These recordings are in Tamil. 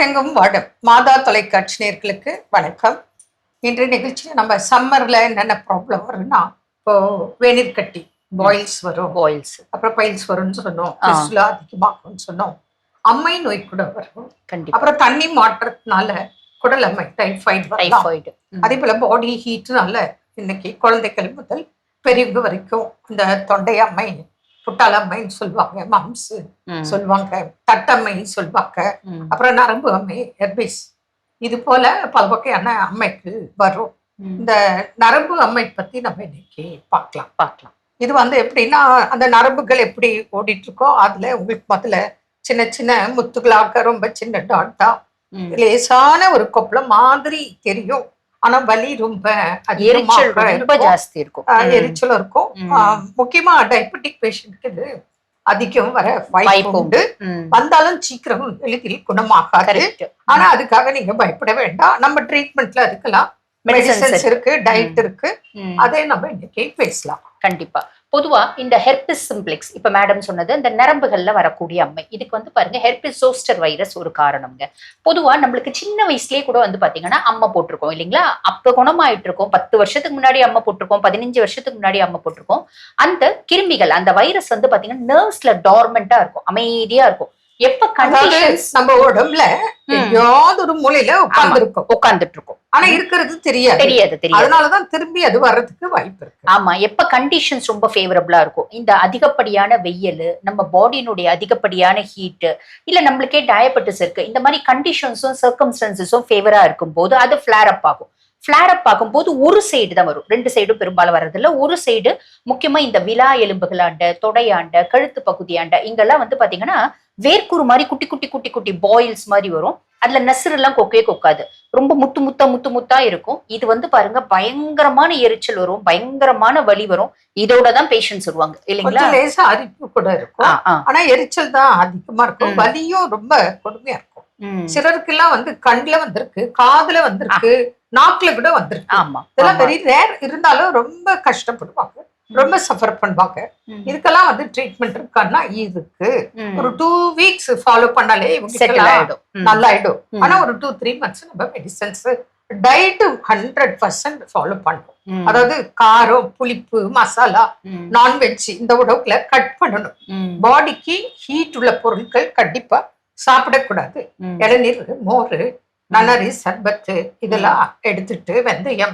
உலகெங்கும் வாழும் மாதா தொலைக்காட்சி நேயர்களுக்கு வணக்கம். இன்றைய நிகழ்ச்சியில் நம்ம சம்மர்ல என்னென்ன ப்ராப்ளம் வரும்னா, இப்போ வெந்நீர் கட்டி பாயில்ஸ் வரும், அப்புறம் பைல்ஸ் வரும்னு சொன்னோம், பிஸ்டுலா அதிகமாகும்னு சொன்னோம், அம்மை நோய் கூட வரும், அப்புறம் தண்ணி மாற்றத்தினால குடல் அம்மை டைஃபாய்டு வரலாம். அதே போல பாடி ஹீட்னால இன்னைக்கு குழந்தைகள் முதல் பெரியவங்க வரைக்கும் இந்த தொண்டை அம்மை, புட்டாளம்மைன்னு சொல்லுவாங்க, மம்ஸ் சொல்லுவாங்க, தட்டம்மை சொல்லுவாங்க, அப்புறம் நரம்பு அம்மை, ஹெர்பிஸ், இது போல பல வகையான அம்மைக்கு வரும். இந்த நரம்பு அம்மை பத்தி நம்ம இன்னைக்கு பார்க்கலாம். இது எப்படின்னா, அந்த நரம்புகள் எப்படி ஓடிட்டு இருக்கோ அதுல உங்களுக்கு முதல்ல சின்ன சின்ன முத்துகளாக ரொம்ப சின்ன டாட்டா லேசான ஒரு கொப்பளம் மாதிரி தெரியும். ஆனா வலி ரொம்ப ஜாஸ்தி இருக்கும், எரிச்சலும் இருக்கும். முக்கியமா டயபெட்டிக் பேஷண்ட்க்கு இது அதிகம் வர வாய்ப்பு உண்டு. வந்தாலும் சீக்கிரம் எளிதில் குணமாகாது. ஆனா அதுக்காக நீங்க பயப்பட வேண்டாம். நம்ம ட்ரீட்மெண்ட்ல அதுக்கெல்லாம் மெடிசன்ஸ் இருக்கு, டயட் இருக்கு. அதே நம்ம இன்னைக்கு பேசலாம். கண்டிப்பா. பொதுவா இந்த ஹெர்பிஸ் சிம்ப்ளெக்ஸ், இப்ப மேடம் சொன்னது இந்த நரம்புகள்ல வரக்கூடிய அம்மை, இதுக்கு பாருங்க ஹெர்பிஸ் சோஸ்டர் வைரஸ் ஒரு காரணம்ங்க. பொதுவா நம்மளுக்கு சின்ன வயசுலயே கூட பாத்தீங்கன்னா அம்மை போட்டிருக்கோம் இல்லைங்களா? அப்ப குணமாயிட்டு இருக்கோம். 10 வருஷத்துக்கு முன்னாடி அம்மை போட்டிருக்கோம், 15 வருஷத்துக்கு முன்னாடி அம்மை போட்டிருக்கோம். அந்த கிருமிகள், அந்த வைரஸ் பாத்தீங்கன்னா நர்வ்ஸ்ல டார்மெண்டா இருக்கும், அமைதியா இருக்கும். எப்ப கண்டிஷன்ஸ் நம்ம உடம்புல எங்கேயாவது ஒரு மூலையில உட்கார்ந்துட்டு இருக்கும், ஆனா இருக்கிறது தெரியாது. அதனாலதான் திரும்பி அது வர்றதுக்கு வாய்ப்பு இருக்கு. ஆமா, எப்ப கண்டிஷன்ஸ் ரொம்ப ஃபேவரபிளா இருக்கும், இந்த அதிகப்படியான வெயில், நம்ம பாடியினுடைய அதிகப்படியான ஹீட், இல்ல நம்மளுக்கே டயபெட்டிஸ் இருக்கு, இந்த மாதிரி கண்டிஷன்ஸும் சர்க்கம்ஸ்டன்சஸும் ஃபேவரா இருக்கும் போது அது ஃபிளேர் அப் ஆகும். ஃபிளேர் அப் ஆகும்போது ஒரு சைடு தான் வரும், 2 சைடும் பெரும்பாலும் வர்றதில்ல. ஒரு சைடு, முக்கியமா இந்த விலா எலும்புகளாண்ட, தொடையாண்ட, கழுத்து பகுதியாண்ட, இங்கெல்லாம் பாத்தீங்கன்னா வேர்க்குரு மாதிரி குட்டி குட்டி குட்டி குட்டி பாயில்ஸ் மாதிரி வரும். அதுல நெசர் எல்லாம் கொக்காது, ரொம்ப முத்து முத்தா இருக்கும். இது பாருங்க பயங்கரமான எரிச்சல் வரும், பயங்கரமான வலி வரும். இதோட தான் பேஷண்ட்ஸ் வருவாங்க இல்லைங்களா? லேசா அரிப்பு கூட இருக்கும், ஆனா எரிச்சல் தான் அதிகமா இருக்கும். வலியும் ரொம்ப கொடுமையா இருக்கும். சிலருக்கு எல்லாம் கண்ணுல வந்திருக்கு, காதுல வந்திருக்கு, நாக்குல கூட வந்திருக்கு. ஆமா, இதெல்லாம் வெரி ரேர். இருந்தாலும் ரொம்ப கஷ்டப்படுவாங்க, ரொம்ப சஃபர் பண்ணுவாங்க. இதுக்கெல்லாம் ட்ரீட்மெண்ட் இருக்கான்னா இருக்கு. ஒரு 2 வீக்ஸ் ஃபாலோ பண்ணாலே நல்லாயிடும். ஆனா ஒரு 2-3 months நம்ம மெடிசன்ஸ், டயட் 100% ஃபாலோ பண்ணும். அதாவது காரம், புளிப்பு, மசாலா, நான்வெஜ் இந்த உணவுல கட் பண்ணணும். பாடிக்கு ஹீட் உள்ள பொருட்கள் கண்டிப்பா சாப்பிடக்கூடாது. இளநீர், மோர், நன்னாரி சர்பத்து இதெல்லாம் எடுத்துட்டு, வெந்தயம்,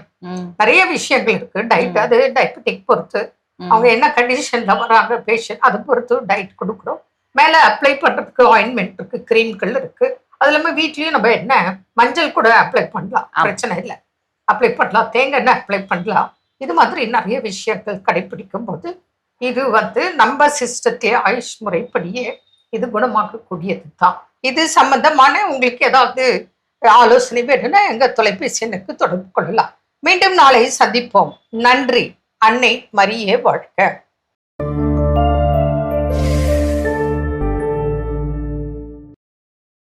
நிறைய விஷயங்கள் இருக்கு. டயட் அது டயபெட்டிக் பொறுத்து, அவங்க என்ன கண்டிஷன்ல வராங்க பேஷண்ட், அதை பொறுத்து டயட் கொடுக்குறோம். மேல அப்ளை பண்றதுக்கு ஆயின்மெண்ட் இருக்கு, கிரீம்கள் இருக்கு. அது இல்லாம வீட்லயும் நம்ம என்ன மஞ்சள் கூட அப்ளை பண்ணலாம், பிரச்சனை இல்லை, அப்ளை பண்ணலாம். தேங்காய் எண்ணெய் அப்ளை பண்ணலாம். இது மாதிரி நிறைய விஷயங்கள் கடைபிடிக்கும் போது இது நம்ம சிஸ்டத்திலே ஆயுஷ் முறைப்படியே இது குணமாக்கக்கூடியது தான். இது சம்பந்தமான உங்களுக்கு ஏதாவது ஆலோசனை வேணும்னா எங்க தொலைபேசி எண்ணுக்கு தொடர்பு கொள்ளலாம். மீண்டும் நாளை சந்திப்போம். நன்றி. அன்னை மரியே வாழ்க.